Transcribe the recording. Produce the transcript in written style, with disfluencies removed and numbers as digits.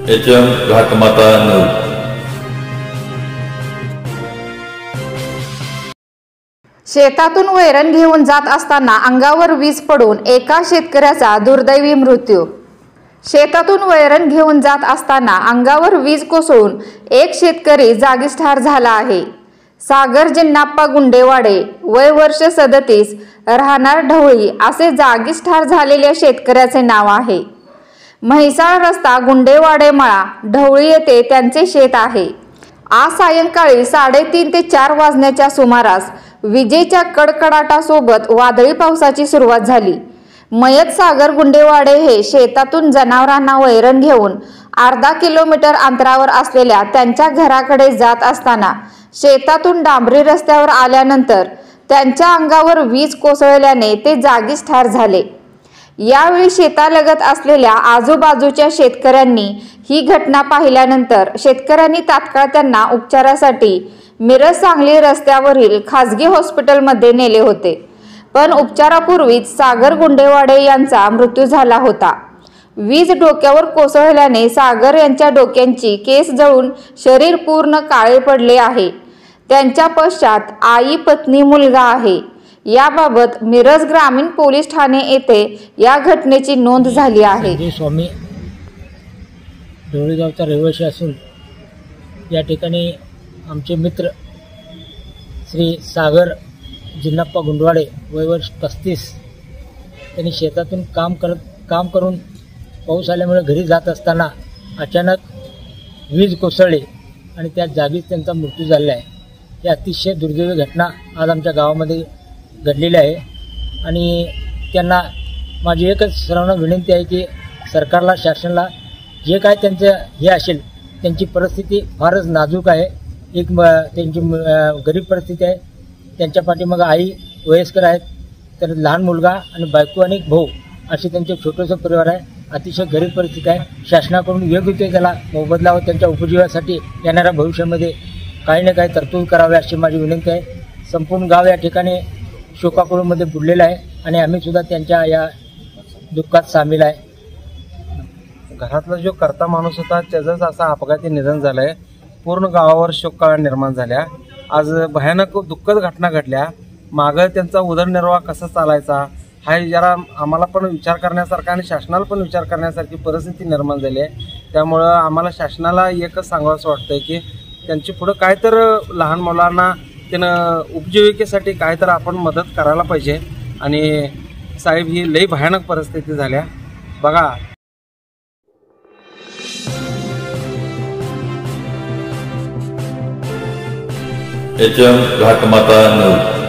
HM घाटमाता news. शेतातून वैरण घेऊन जात असताना अंगावर वीज पडून एका शेतकऱ्याचा दुर्दैवी मृत्यू। शेतातून वैरण घेऊन जात असताना अंगावर वीज कोसळून एक शेतकरी जागीच ठार झाला आहे। सागर जिन्नाप्पा गुंडेवाडे, वय वर्ष 37, राहणार ढवळी असे जागीच ठार झालेल्या शेतकऱ्याचे नाव आहे। म्हैसाळ रस्ता गुंडेवाडे मळा ढवळी येथे त्यांचे शेत आहे। आज सायंकाळी 3:30 ते 4 वाजण्याच्या सुमारास विजेच्या कडकडाटासोबत वादळी पावसाची सुरुवात झाली। मयत सागर गुंडेवाडे हे शेतातून जनावरांना वैरण घेऊन अर्धा किलोमीटर अंतरावर असलेल्या त्यांच्या घराकडे जात असताना शेतातून डांबरी रस्त्यावर आल्यानंतर त्यांच्या अंगावर वीज कोसळल्याने ते जागीच ठार झाले। यावेळी शेतालगत असलेल्या आजूबाजूच्या शेतकऱ्यांनी ही घटना पाहिल्यानंतर शेतकऱ्यांनी तात्काळ त्यांना उपचारासाठी मिरज सांगली रस्त्यावरील खासगी हॉस्पिटलमध्ये नेले होते, पण उपचारापूर्वीच सागर गुंडेवाडे यांचा मृत्यू झाला होता। वीज डोक्यावर कोसळल्याने सागर यांच्या डोक्यांची केस जळून शरीर पूर्ण काळे पडले आहे। त्यांच्या पश्चात आई, पत्नी, मुलगा आहे। याबाबत मिरज ग्रामीण पोलीस ठाणे येथे या घटनेची नोंद झाली आहे। स्वामी ढवळीगावचा रहिवासी असून या ठिकाणी आमचे मित्र श्री सागर जिन्नाप्पा गुंडवाडे, वय वर्ष 35, त्यांनी शेतातून काम करून पाऊस आल्यामुळे घरी जात असताना अचानक वीज कोसळली आणि त्या जागीच त्यांचा मृत्यू झालेला आहे। ही अतिशय दुर्दैवी घटना आज आमच्या गावामध्ये घडलेली आहे आणि त्यांना माझी एकच सर्वांना विनंती आहे की सरकारला, शासनाला जे काय त्यांचं हे असेल, त्यांची परिस्थिती फारच नाजूक आहे। त्यांची गरीब परिस्थिती आहे। त्यांच्या पाठीमागे आई वयस्कर आहेत, तर लहान मुलगा आणि बायको आणि भाऊ असे त्यांचे छोटंसं परिवार आहे। अतिशय गरीब परिस्थिती आहे। शासनाकडून योग्य ते त्याला मोबदला व त्यांच्या उपजीवासाठी येणाऱ्या भविष्यामध्ये काही ना काही तरतूद करावी अशी माझी विनंती आहे। संपूर्ण गाव या ठिकाणी शोकाकुळमध्ये बुडलेलं आहे आणि आम्ही सुद्धा त्यांच्या या दुःखात सामील आहे। घरातला जो करता माणूस होता त्याचंच असा अपघाती निधन झालंय। पूर्ण गावावर शोककळा निर्माण झाल्या। आज भयानक दुःखद घटना घडल्या। मागं त्यांचा उदरनिर्वाह कसा चालायचा हा जरा आम्हाला पण विचार करण्यासारखा आणि शासनाला पण विचार करण्यासारखी परिस्थिती निर्माण झाली आहे। त्यामुळं आम्हाला शासनाला एकच सांगावंसं वाटतंय की त्यांची पुढं काय तर लहान मुलांना त्यानं उपजीविकेसाठी काय तर आपण मदत करायला पाहिजे। आणि साहेब, ही लई भयानक परिस्थिती झाल्या बघा। HM घाटमाता news.